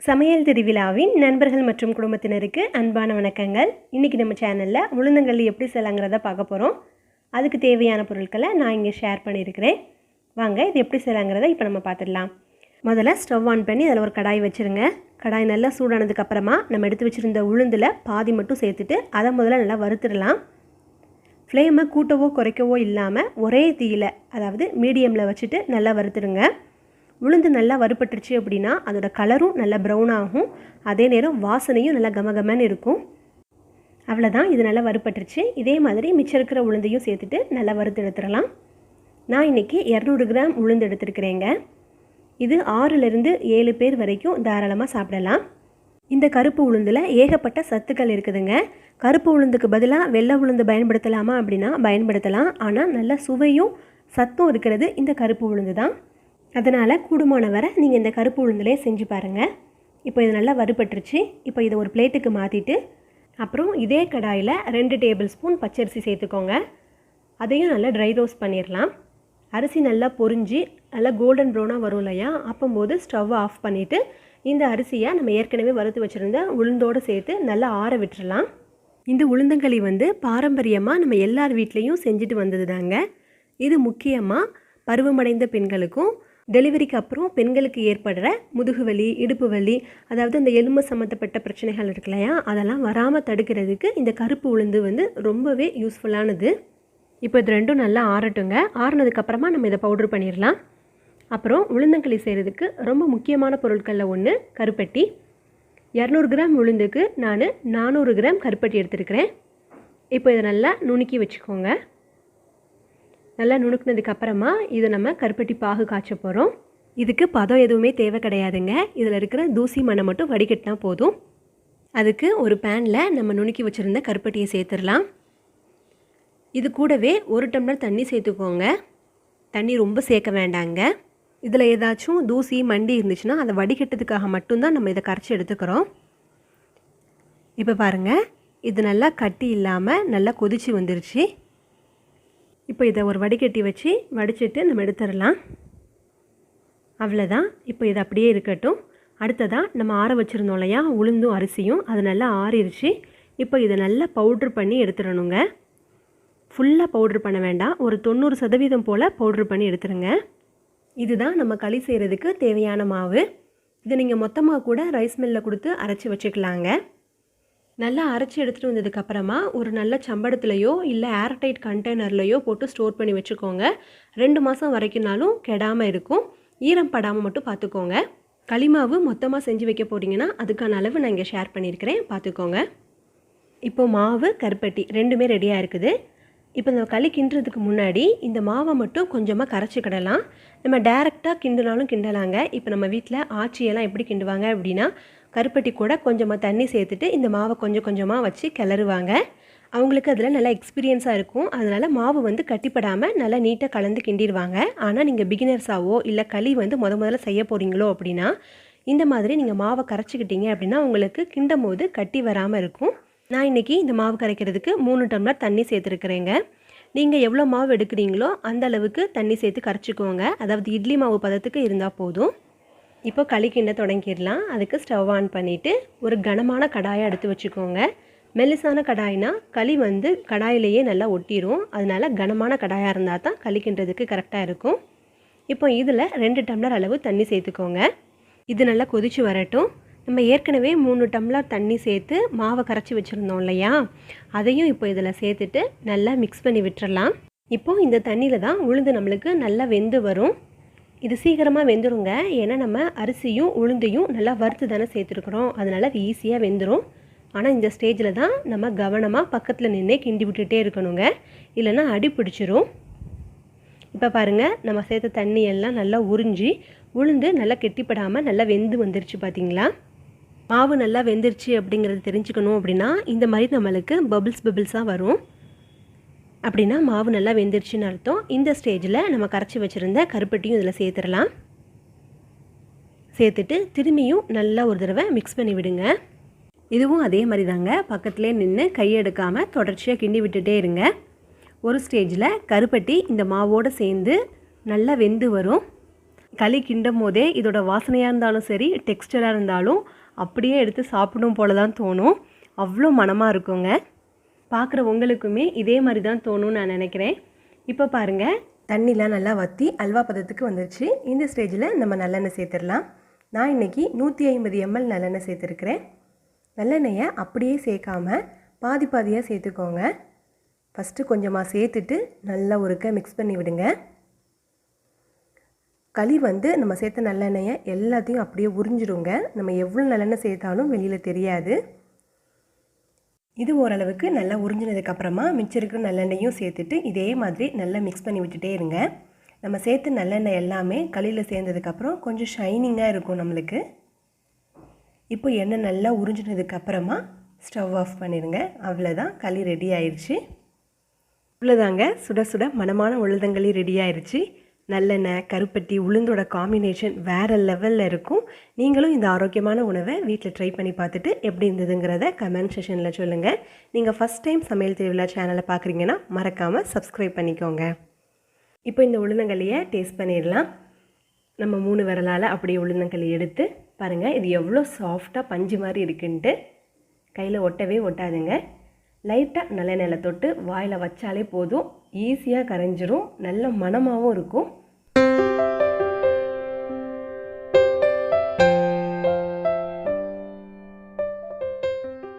சமையல் திருவிழாவின் நண்பர்கள் மற்றும் குடும்பத்தினருக்கு அன்பான வணக்கங்கள். இன்றைக்கி நம்ம சேனலில் உளுந்தங்களி எப்படி செய்யலாங்கிறத பார்க்க போகிறோம். அதுக்கு தேவையான பொருட்களை நான் இங்கே ஷேர் பண்ணியிருக்கிறேன். வாங்க இது எப்படி செய்யலாங்கிறத இப்போ நம்ம பார்த்துடலாம். முதல்ல ஸ்டவ் ஆன் பண்ணி அதில் ஒரு கடாய் வச்சுருங்க. கடாய் நல்லா சூடானதுக்கப்புறமா நம்ம எடுத்து வச்சுருந்த உளுந்தில் பாதி மட்டும் சேர்த்துட்டு அதை முதல்ல நல்லா வறுத்துடலாம். ஃப்ளேமை கூட்டவோ குறைக்கவோ இல்லாமல் ஒரே தீயில், அதாவது மீடியமில் வச்சுட்டு நல்லா வறுத்துடுங்க. உளுந்து நல்லா வறுபட்டுருச்சு அப்படின்னா அதோட கலரும் நல்லா ப்ரௌன் ஆகும், அதே நேரம் வாசனையும் நல்லா கமகமன்னு இருக்கும். அவ்வளோதான், இது நல்லா வறுபட்டுருச்சு. இதே மாதிரி மிச்சம் இருக்கிற உளுந்தையும் சேர்த்துட்டு நல்லா வறுத்து எடுத்துடலாம். நான் இன்றைக்கி 200 கிராம் உளுந்து எடுத்துருக்கிறேங்க. இது 6லேருந்து 7 பேர் வரைக்கும் தாராளமாக சாப்பிடலாம். இந்த கருப்பு உளுந்தில் ஏகப்பட்ட சத்துக்கள் இருக்குதுங்க. கருப்பு உளுந்துக்கு பதிலாக வெள்ளை உளுந்து பயன்படுத்தலாமா அப்படின்னா பயன்படுத்தலாம். ஆனால் நல்ல சுவையும் சத்தும் இருக்கிறது இந்த கருப்பு உளுந்து தான். அதனால் கூடுமான வரை நீங்கள் இந்த கருப்பு உளுந்துலே செஞ்சு பாருங்கள். இப்போ இது நல்லா வறுபட்டுருச்சு. இப்போ இதை ஒரு பிளேட்டுக்கு மாற்றிட்டு அப்புறம் இதே கடாயில் 2 டேபிள் ஸ்பூன் பச்சரிசி சேர்த்துக்கோங்க. அதையும் நல்லா ட்ரை ரோஸ்ட் பண்ணிடலாம். அரிசி நல்லா பொரிஞ்சு நல்லா கோல்டன் ப்ரௌனாக வரும் இல்லையா, அப்போது ஸ்டவ் ஆஃப் பண்ணிவிட்டு இந்த அரிசியை நம்ம ஏற்கனவே வறுத்து வச்சுருந்த உளுந்தோடு சேர்த்து நல்லா ஆற விட்டுறலாம். இந்த உளுந்தங்களி பாரம்பரியமாக நம்ம எல்லார் வீட்லேயும் செஞ்சுட்டு வந்தது தாங்க. இது முக்கியமாக பருவமடைந்த பெண்களுக்கும் டெலிவரிக்கு அப்புறம் பெண்களுக்கு ஏற்படுற முதுகு வலி, இடுப்பு வலி, அதாவது அந்த எலும்பு சம்மந்தப்பட்ட பிரச்சனைகள் இருக்கு இல்லையா, அதெல்லாம் வராமல் தடுக்கிறதுக்கு இந்த கருப்பு உளுந்து ரொம்பவே யூஸ்ஃபுல்லானது. இப்போ இது ரெண்டும் நல்லா ஆறட்டுங்க. ஆறினதுக்கப்புறமா நம்ம இதை பவுட்ரு பண்ணிடலாம். அப்புறம் உளுந்தங்களி செய்கிறதுக்கு ரொம்ப முக்கியமான பொருட்களில் ஒன்று கருப்பட்டி. 200 கிராம் உளுந்துக்கு நான் 400 கிராம் கருப்பட்டி எடுத்துருக்கிறேன். இப்போ இதை நல்லா நுணுக்கி வச்சுக்கோங்க. நல்லா நுணுக்குனதுக்கப்புறமா இதை நம்ம கருப்பட்டி பாகு காய்ச்ச போகிறோம். இதுக்கு பதம் எதுவுமே தேவை கிடையாதுங்க. இதில் இருக்கிற தூசி மண்ணை மட்டும் வடிகட்டினா போதும். அதுக்கு ஒரு பேனில் நம்ம நுணுக்கி வச்சுருந்த கருப்பட்டியை சேர்த்துடலாம். இது கூடவே 1 டம்ளர் தண்ணி சேர்த்துக்கோங்க. தண்ணி ரொம்ப சேர்க்க வேண்டாங்க. இதில் ஏதாச்சும் தூசி மண்டி இருந்துச்சுன்னா அதை வடிகட்டதுக்காக மட்டும்தான் நம்ம இதை கரைச்சி எடுத்துக்கிறோம். இப்போ பாருங்கள், இது நல்லா கட்டி இல்லாமல் நல்லா கொதிச்சு வந்துருச்சு. இப்போ இதை ஒரு வடிகட்டி வச்சு வடிச்சிட்டு நம்ம எடுத்துடலாம். அவ்வளோதான். இப்போ இது அப்படியே இருக்கட்டும். அடுத்ததாக நம்ம ஆற வச்சுருந்தோம் இல்லையா உளுந்தும் அரிசியும், அது நல்லா ஆறிடுச்சு. இப்போ இதை நல்லா பவுட்ரு பண்ணி எடுத்துடணுங்க. ஃபுல்லாக பவுட்ரு பண்ண வேண்டாம், ஒரு 90% போல் பவுட்ரு பண்ணி எடுத்துருங்க. இதுதான் நம்ம களி செய்கிறதுக்கு தேவையான மாவு. இதை நீங்கள் மொத்தமாக கூட ரைஸ் மில்லில் கொடுத்து அரைச்சி வச்சுக்கலாங்க. நல்லா அரைச்சி எடுத்துகிட்டு வந்ததுக்கப்புறமா ஒரு நல்ல சம்படத்துலையோ இல்லை ஏர்டைட் கண்டெய்னர்லையோ போட்டு ஸ்டோர் பண்ணி வச்சுக்கோங்க. 2 மாதம் வரைக்கும்னாலும் கெடாமல் இருக்கும். ஈரம் படாமல் மட்டும் பார்த்துக்கோங்க. களிமாவு மொத்தமாக செஞ்சு வைக்க போகிறீங்கன்னா அதுக்கான அளவு நான் இங்கே ஷேர் பண்ணியிருக்கிறேன், பார்த்துக்கோங்க. இப்போது மாவு கருப்பட்டி ரெண்டுமே ரெடியாக இருக்குது. இப்போ இந்த களி கிண்டுறதுக்கு முன்னாடி இந்த மாவை மட்டும் கொஞ்சமாக கரைச்சிக்கிடலாம். நம்ம டேரெக்டாக கிண்டுனாலும் கிண்டலாங்க. இப்போ நம்ம வீட்டில் ஆச்சியெல்லாம் எப்படி கிண்டுவாங்க அப்படின்னா கருப்பட்டி கூட கொஞ்சமாக தண்ணி சேர்த்துட்டு இந்த மாவை கொஞ்சம் கொஞ்சமாக வச்சு கிளறுவாங்க. அவங்களுக்கு அதில் நல்லா எக்ஸ்பீரியன்ஸாக இருக்கும். அதனால் மாவு கட்டிப்படாமல் நல்லா நீட்டாக கலந்து கிண்டிடுவாங்க. ஆனால் நீங்கள் பிகினர்ஸாவோ இல்லை களி முதல்ல செய்ய போகிறீங்களோ அப்படின்னா இந்த மாதிரி நீங்கள் மாவை கரைச்சிக்கிட்டீங்க அப்படின்னா உங்களுக்கு கிண்டும் போது கட்டி வராமல் இருக்கும். நான் இன்றைக்கி இந்த மாவு கரைக்கிறதுக்கு 3 டம்ளர் தண்ணி சேர்த்துருக்குறேங்க. நீங்கள் எவ்வளோ மாவு எடுக்கிறீங்களோ அந்த அளவுக்கு தண்ணி சேர்த்து கரைச்சிக்கோங்க. அதாவது இட்லி மாவு பதத்துக்கு இருந்தால் போதும். இப்போ களி கிண்ட தொடங்கிடலாம். அதுக்கு ஸ்டவ் ஆன் பண்ணிவிட்டு ஒரு கனமான கடாயை எடுத்து வச்சுக்கோங்க. மெல்லிசான கடாய்னா களி கடாயிலேயே நல்லா ஒட்டிடும். அதனால் கனமான கடாயாக இருந்தால் தான் களி கிண்டுறதுக்கு கரெக்டாக இருக்கும். இப்போ இதில் 2 டம்ளர் அளவு தண்ணி சேர்த்துக்கோங்க. இது நல்லா கொதித்து வரட்டும். நம்ம ஏற்கனவே 3 டம்ளர் தண்ணி சேர்த்து மாவை கரைச்சி வச்சுருந்தோம் இல்லையா, அதையும் இப்போ இதில் சேர்த்துட்டு நல்லா மிக்ஸ் பண்ணி விட்டுறலாம். இப்போது இந்த தண்ணியில் தான் உளுந்து நம்மளுக்கு நல்லா வெந்து வரும். இது சீக்கிரமாக வெந்துருங்க. ஏன்னா நம்ம அரிசியும் உளுந்தையும் நல்லா வறுத்து தானே சேர்த்துருக்குறோம், அதனால் அது ஈஸியாக வெந்துடும். ஆனால் இந்த ஸ்டேஜில் தான் நம்ம கவனமாக பக்கத்தில் நின்று கிண்டி விட்டுட்டே இருக்கணுங்க, இல்லைன்னா அடி பிடிச்சிரும். இப்போ பாருங்கள், நம்ம சேர்த்த தண்ணி எல்லாம் நல்லா உறிஞ்சி உளுந்து நல்லா கெட்டிப்படாமல் நல்லா வெந்து வந்துருச்சு. பார்த்திங்களா, மாவு நல்லா வெந்துருச்சு அப்படிங்கிறது தெரிஞ்சுக்கணும் அப்படின்னா இந்த மாதிரி நம்மளுக்கு பபிள்ஸாக வரும். அப்படின்னா மாவு நல்லா வெந்துருச்சுன்னு அர்த்தம். இந்த ஸ்டேஜில் நம்ம கரைச்சி வச்சுருந்த கருப்பட்டியும் இதில் சேர்த்துடலாம். சேர்த்துட்டு திரும்பியும் நல்லா ஒரு தடவை மிக்ஸ் பண்ணி விடுங்க. இதுவும் அதே மாதிரி தாங்க, பக்கத்துலேயே நின்று கையெடுக்காமல் தொடர்ச்சியாக கிண்டி விட்டுட்டே இருங்க. ஒரு ஸ்டேஜில் கருப்பட்டி இந்த மாவோடு சேர்ந்து நல்லா வெந்து வரும். களி கிண்டும் போதே இதோட வாசனையாக இருந்தாலும் சரி, டெக்ஸ்டராக இருந்தாலும் அப்படியே எடுத்து சாப்பிடும் போல தான் தோணும். அவ்வளோ மணமாக இருக்குங்க. பார்க்குற உங்களுக்குமே இதே மாதிரி தான் தோணும்னு நான் நினைக்கிறேன். இப்போ பாருங்கள், தண்ணிலாம் நல்லா வற்றி அல்வா பதத்துக்கு வந்துருச்சு. இந்த ஸ்டேஜில் நம்ம நல்லெண்ணெய் சேர்த்துடலாம். நான் இன்றைக்கி 150 ml நல்லெண்ணெய் சேர்த்துருக்கிறேன். நல்லெண்ணெயை அப்படியே சேர்க்காமல் பாதி பாதியாக சேர்த்துக்கோங்க. ஃபஸ்ட்டு கொஞ்சமாக சேர்த்துட்டு நல்லா ஒருக்க மிக்ஸ் பண்ணி விடுங்க. களி நம்ம சேர்த்த நல்லெண்ணெயை எல்லாத்தையும் அப்படியே உறிஞ்சிடுங்க. நம்ம எவ்வளோ நல்லெண்ணெய் சேர்த்தாலும் வெளியில் தெரியாது. இது ஓரளவுக்கு நல்லா உறிஞ்சினதுக்கப்புறமா மிச்சம் இருக்கிற நல்லெண்ணெயும் சேர்த்துட்டு இதே மாதிரி நல்லா மிக்ஸ் பண்ணி விட்டுட்டே இருங்க. நம்ம சேர்த்து நல்லெண்ணெய் எல்லாமே களியில் சேர்ந்ததுக்கப்புறம் கொஞ்சம் ஷைனிங்காக இருக்கும் நம்மளுக்கு. இப்போ எண்ணெய் நல்லா உறிஞ்சினதுக்கப்புறமா ஸ்டவ் ஆஃப் பண்ணிடுங்க. அவ்வளோதான், களி ரெடி ஆயிடுச்சு. இவ்வளோதாங்க, சுட சுட மணமான உளுந்தங்களி ரெடி ஆயிடுச்சு. நல்லெண்ணெய், கருப்பட்டி, உளுந்தோட காம்பினேஷன் வேறு லெவலில் இருக்கும். நீங்களும் இந்த ஆரோக்கியமான உணவை வீட்டில் ட்ரை பண்ணி பார்த்துட்டு எப்படி இருந்ததுங்கிறத கமெண்ட் செஷனில் சொல்லுங்கள். நீங்கள் ஃபஸ்ட் டைம் சமையல் திருவிழா சேனலை பார்க்குறீங்கன்னா மறக்காமல் சப்ஸ்கிரைப் பண்ணிக்கோங்க. இப்போ இந்த உளுந்தங்களியை டேஸ்ட் பண்ணிடலாம். நம்ம 3 விரலால் அப்படியே உளுந்தங்களி எடுத்து பாருங்கள், இது எவ்வளோ சாஃப்டாக பஞ்சு மாதிரி இருக்குன்ட்டு. கையில் ஒட்டவே ஒட்டாதுங்க. லைட்டாக நல்லெண்ணெயில் தொட்டு வாயில் வச்சாலே போதும், ஈஸியாக கரைஞ்சிரும். நல்ல மணமாகவும் இருக்கும்.